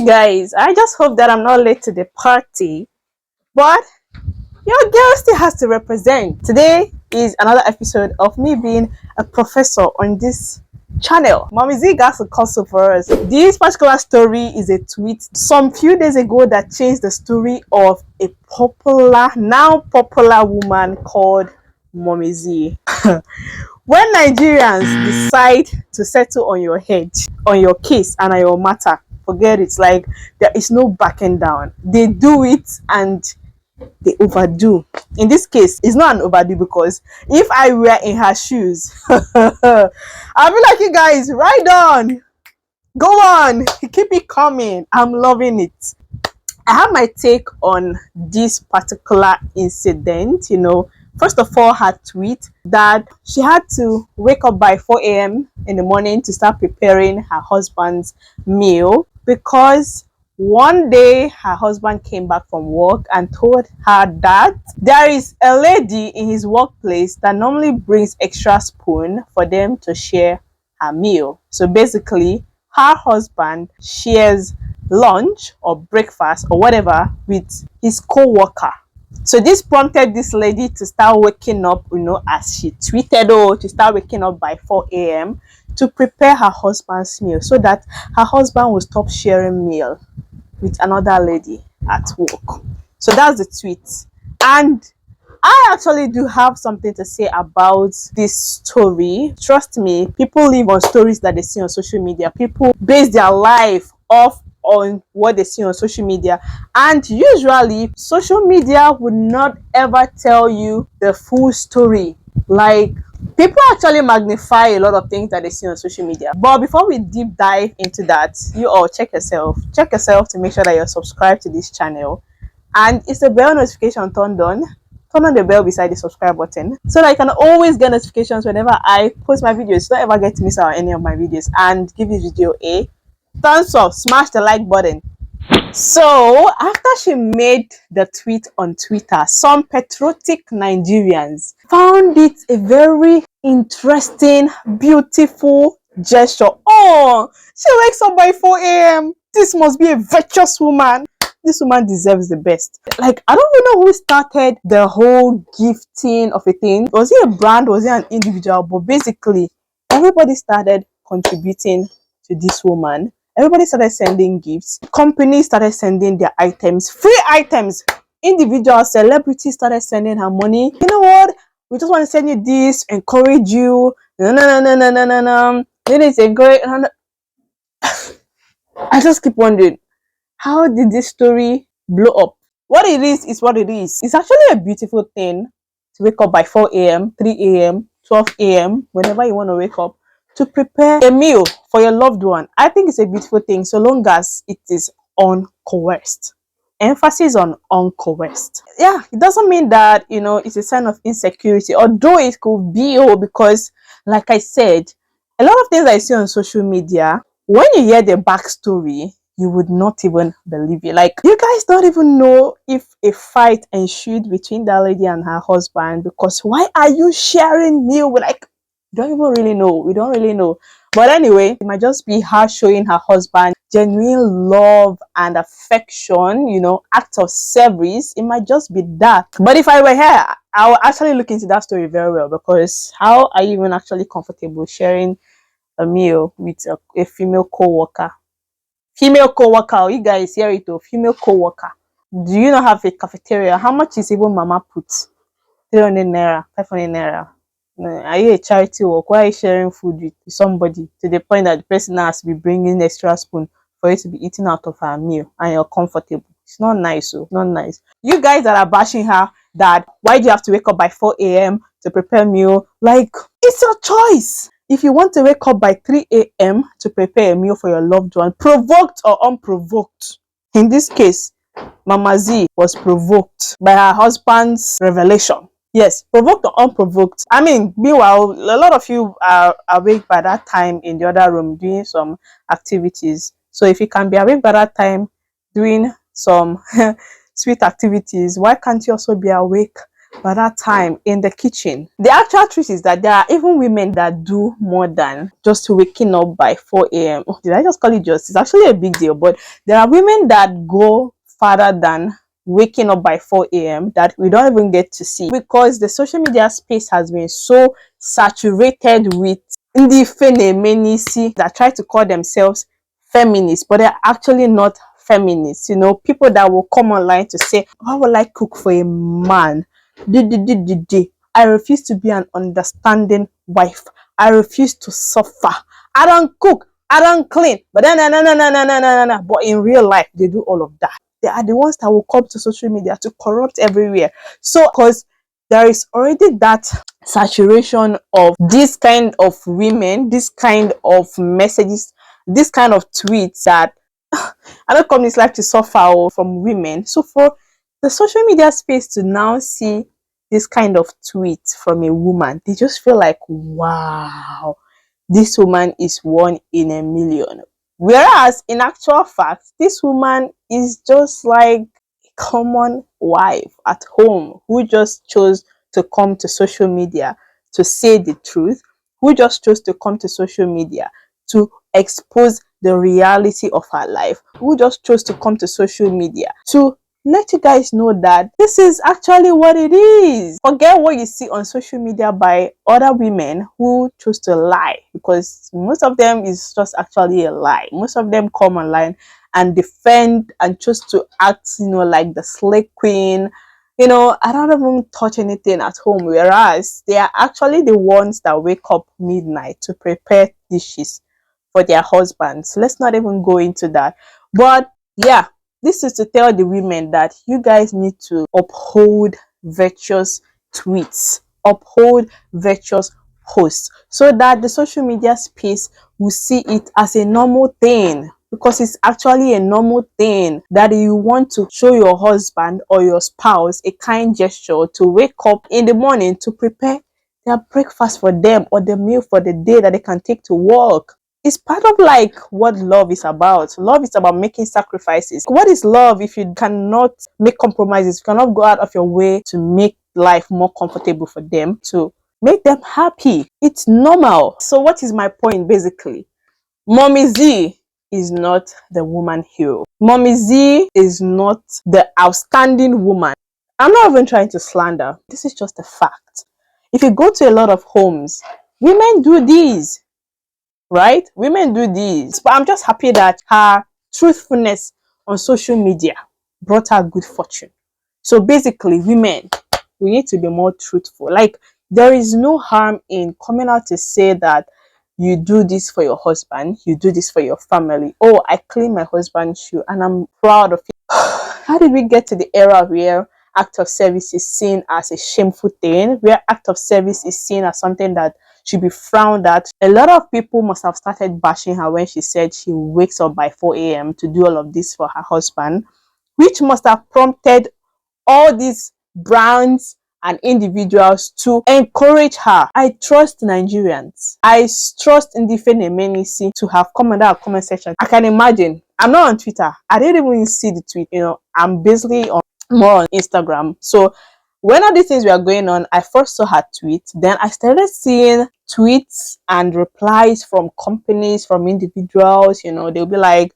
Hey guys, I just hope that I'm not late to the party, but your girl still has to represent. Today is another episode of me being a professor on this channel. Mommy Z got a console for us. This particular story is a tweet some few days ago that changed the story of a now popular woman called Mommy Z. When Nigerians decide to settle on your head, on your case, and on your matter, forget it. Like, there is no backing down. They do it and they overdo. In this case, it's not an overdo because if I were in her shoes, I'll be like, you guys, ride on, go on, keep it coming. I'm loving it. I have my take on this particular incident. First of all, her tweet that she had to wake up by 4 a.m. in the morning to start preparing her husband's meal because one day her husband came back from work and told her that there is a lady in his workplace that normally brings extra spoon for them to share her meal. So basically, her husband shares lunch or breakfast or whatever with his co-worker. So this prompted this lady to start waking up, as she tweeted, to start waking up by 4 a.m. to prepare her husband's meal so that her husband will stop sharing meal with another lady at work. So that's the tweet. And I actually do have something to say about this story. Trust me, people live on stories that they see on social media. People base their life off on what they see on social media, and usually social media would not ever tell you the full story. Like, people actually magnify a lot of things that they see on social media. But before we deep dive into that, you all check yourself to make sure that you're subscribed to this channel, and is the bell notification turned on. Turn on the bell beside the subscribe button so that you can always get notifications whenever I post my videos. Don't ever get to miss out on any of my videos, and give this video a thumbs up, smash the like button. So after she made the tweet on Twitter, some patriotic Nigerians found it a very interesting, beautiful gesture. Oh, she wakes up by 4 a.m. This must be a virtuous woman. This woman deserves the best. Like, I don't even know who started the whole gifting of a thing. Was it a brand? Was it an individual? But basically, everybody started contributing to this woman. Everybody started sending gifts. Companies started sending their items, free items. Individuals, celebrities started sending her money. You know what? We just want to send you this, encourage you. No. It is a great. I just keep wondering, how did this story blow up? What it is what it is. It's actually a beautiful thing to wake up by 4 a.m., 3 a.m., 12 a.m., whenever you want to wake up, to prepare a meal for your loved one. I think it's a beautiful thing so long as it is uncoerced. Emphasis on uncoerced. Yeah, it doesn't mean that, it's a sign of insecurity, although it could be, because like I said, a lot of things I see on social media, when you hear the backstory, you would not even believe it. Like, you guys don't even know if a fight ensued between that lady and her husband, because why are you sharing meal with, like, don't even really know. We don't really know. But anyway, it might just be her showing her husband genuine love and affection, act of service. It might just be that. But if I were here, I would actually look into that story very well, because how are you even actually comfortable sharing a meal with a female co-worker? Female co-worker, you guys hear it, female co-worker. Do you not have a cafeteria? How much is even mama put? 300 naira, 500 naira. Are you a charity work? Why are you sharing food with somebody to the point that the person has to be bringing extra spoon for you to be eating out of her meal and you're comfortable? It's not nice. Not nice. You guys that are bashing her that why do you have to wake up by 4 a.m. to prepare meal? Like, it's your choice. If you want to wake up by 3 a.m. to prepare a meal for your loved one, provoked or unprovoked. In this case, Mama Z was provoked by her husband's revelation. Yes, provoked or unprovoked. I mean, meanwhile, a lot of you are awake by that time in the other room doing some activities. So if you can be awake by that time doing some sweet activities, why can't you also be awake by that time in the kitchen. The actual truth is that there are even women that do more than just waking up by 4 a.m. Oh, did I just call it just? It's actually a big deal, but there are women that go farther than waking up by 4 a.m. that we don't even get to see because the social media space has been so saturated with the feminist that try to call themselves feminists, but they're actually not feminists. You know, people that will come online to say, "Why will I cook for a man? I refuse to be an understanding wife. I refuse to suffer. I don't cook. I don't clean." But then, no. But in real life, they do all of that. They are the ones that will come to social media to corrupt everywhere. So, because there is already that saturation of this kind of women, this kind of messages, this kind of tweets that I don't come this life to suffer from women. So for the social media space to now see this kind of tweet from a woman, they just feel like, wow, this woman is one in a million. Whereas in actual fact, this woman is just like a common wife at home who just chose to come to social media to say the truth, who just chose to come to social media to expose the reality of her life, who just chose to come to social media to let you guys know that this is actually what it is. Forget what you see on social media by other women who choose to lie, because most of them is just actually a lie. Most of them come online and defend and choose to act, like the slay queen. I don't even touch anything at home, whereas they are actually the ones that wake up midnight to prepare dishes for their husbands. Let's not even go into that. But yeah, this is to tell the women that you guys need to uphold virtuous tweets, uphold virtuous posts, so that the social media space will see it as a normal thing, because it's actually a normal thing that you want to show your husband or your spouse a kind gesture to wake up in the morning to prepare their breakfast for them or the meal for the day that they can take to work. It's part of like what love is about. Love is about making sacrifices. What is love if you cannot make compromises? You cannot go out of your way to make life more comfortable for them, to make them happy. It's normal. So what is my point basically? Mommy Z is not the woman hero. Mommy Z is not the outstanding woman. I'm not even trying to slander. This is just a fact. If you go to a lot of homes, women do these, right? Women do this. But I'm just happy that her truthfulness on social media brought her good fortune. So basically, women, we need to be more truthful. Like, there is no harm in coming out to say that you do this for your husband, you do this for your family. Oh, I clean my husband's shoe and I'm proud of it. How did we get to the era where act of service is seen as a shameful thing, where act of service is seen as something that should be frowned at? A lot of people must have started bashing her when she said she wakes up by 4 a.m. to do all of this for her husband, which must have prompted all these brands and individuals to encourage her. I trust Nigerians. I trust Indifene Emenisi to have come under our comment section. I can imagine. I'm not on Twitter. I didn't even see the tweet. I'm basically more on Instagram. So when all these things were going on, I first saw her tweet. Then I started seeing tweets and replies from companies, from individuals. They'll be like,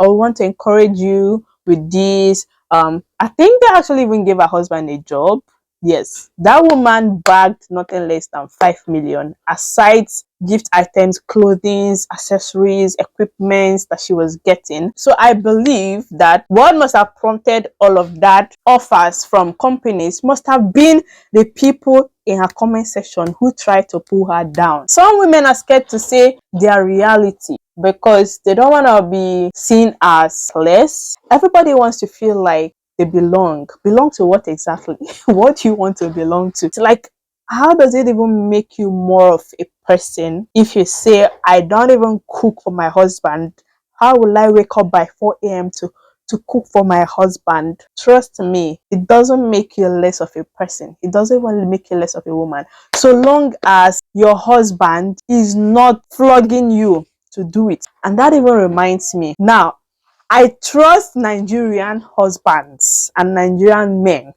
"I want to encourage you with this." I think they actually even gave her husband a job. Yes, that woman bagged nothing less than 5 million, aside gift items, clothing, accessories, equipments that she was getting. So I believe that what must have prompted all of that offers from companies must have been the people in her comment section who tried to pull her down. Some women are scared to say their reality because they don't want to be seen as less. Everybody wants to feel like they belong. Belong to what exactly? What do you want to belong to? It's like, how does it even make you more of a person if you say, I don't even cook for my husband? How will I wake up by 4 a.m. to cook for my husband? Trust me, it doesn't make you less of a person. It doesn't even make you less of a woman. So long as your husband is not flogging you to do it. And that even reminds me, now, I trust Nigerian husbands and Nigerian men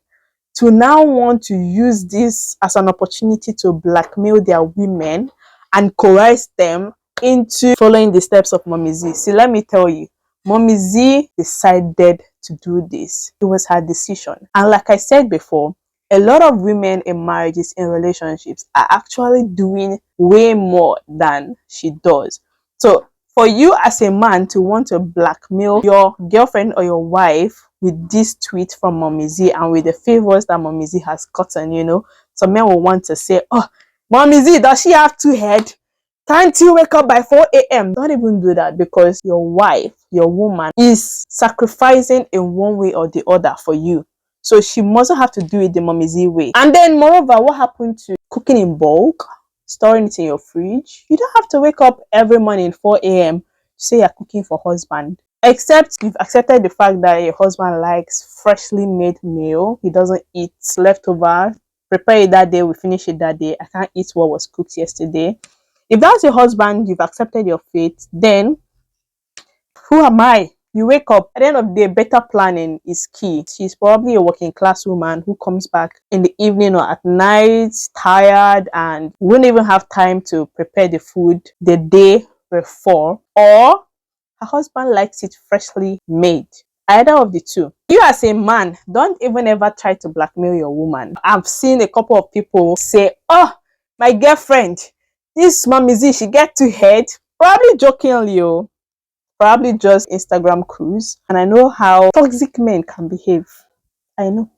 to now want to use this as an opportunity to blackmail their women and coerce them into following the steps of Mommy Z. See, let me tell you, Mommy Z decided to do this. It was her decision. And like I said before, a lot of women in marriages, in relationships, are actually doing way more than she does. So for you as a man to want to blackmail your girlfriend or your wife with this tweet from Mommy Z and with the favors that Mommy Z has gotten, some men will want to say, oh, Mommy Z, does she have two heads? Can't you wake up by 4 a.m.? Don't even do that, because your wife, your woman, is sacrificing in one way or the other for you. So she mustn't have to do it the Mommy Z way. And then moreover, what happened to cooking in bulk, storing it in your fridge? You don't have to wake up every morning 4 a.m. to say you're cooking for husband. Except you've accepted the fact that your husband likes freshly made meal. He doesn't eat leftover. Prepare it that day, we finish it that day. I can't eat what was cooked yesterday. If that's your husband, you've accepted your fate, then who am I? You wake up. At the end of the day, better planning is key. She's probably a working class woman who comes back in the evening or at night, tired, and won't even have time to prepare the food the day before. Or her husband likes it freshly made. Either of the two. You as a man, don't even ever try to blackmail your woman. I've seen a couple of people say, oh, my girlfriend, this Mommy Z, she get two head. Probably jokingly, probably just Instagram cruise. And I know how toxic men can behave. I know.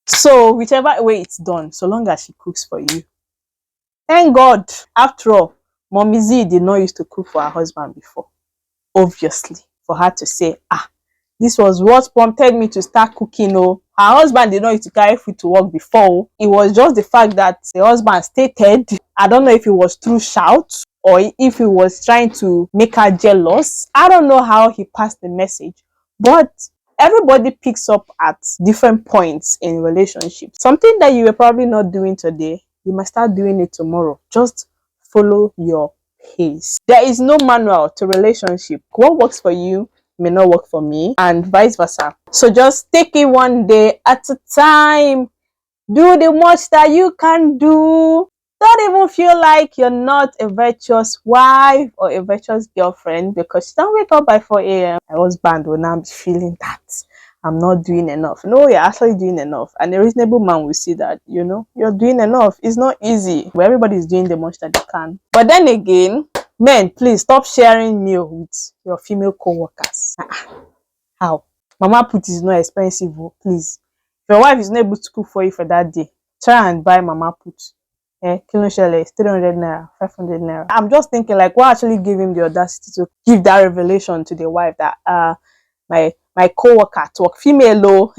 So whichever way it's done, so long as she cooks for you. Thank God. After all, Mommy Z did not used to cook for her husband before. Obviously, for her to say, this was what prompted me to start cooking. Her husband did not used to carry food to work before. It was just the fact that the husband stated, I don't know if it was through shout or if he was trying to make her jealous. I don't know how he passed the message, but everybody picks up at different points in relationships. Something that you were probably not doing today, you might start doing it tomorrow. Just follow your pace. There is no manual to relationship. What works for you may not work for me, and vice versa. So just take it one day at a time. Do the much that you can do. Don't even feel like you're not a virtuous wife or a virtuous girlfriend because you don't wake up by 4 a.m. My husband will now be feeling that I'm not doing enough. No, you're actually doing enough. And a reasonable man will see that, you're doing enough. It's not easy, but everybody's doing the much that they can. But then again, men, please stop sharing meal with your female co-workers. How? Mama put is not expensive, please. If your wife is not able to cook for you for that day, try and buy Mama put. Kilo shele is 300 naira, 500 naira. I'm just thinking, like, what actually gave him the audacity to give that revelation to the wife that my co-worker at work, female,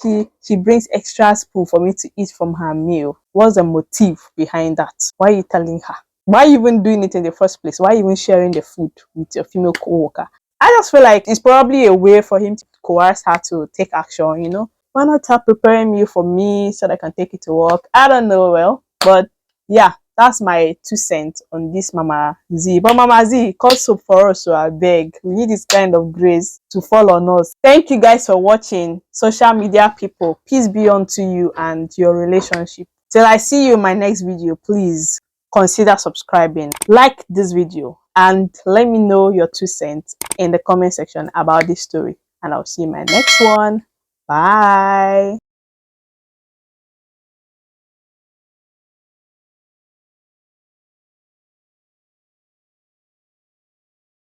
she brings extra spoon for me to eat from her meal. What's the motive behind that? Why are you telling her? Why are you even doing it in the first place? Why are you even sharing the food with your female co-worker? I just feel like it's probably a way for him to coerce her to take action, Why not start preparing meal for me so that I can take it to work? I don't know, but yeah, that's my 2 cents on this Mama Z. But Mama Z, call soap for us, so I beg. We need this kind of grace to fall on us. Thank you guys for watching. Social media people, peace be unto you and your relationship. Till I see you in my next video, please consider subscribing, like this video, and let me know your 2 cents in the comment section about this story. And I'll see you in my next one. Bye.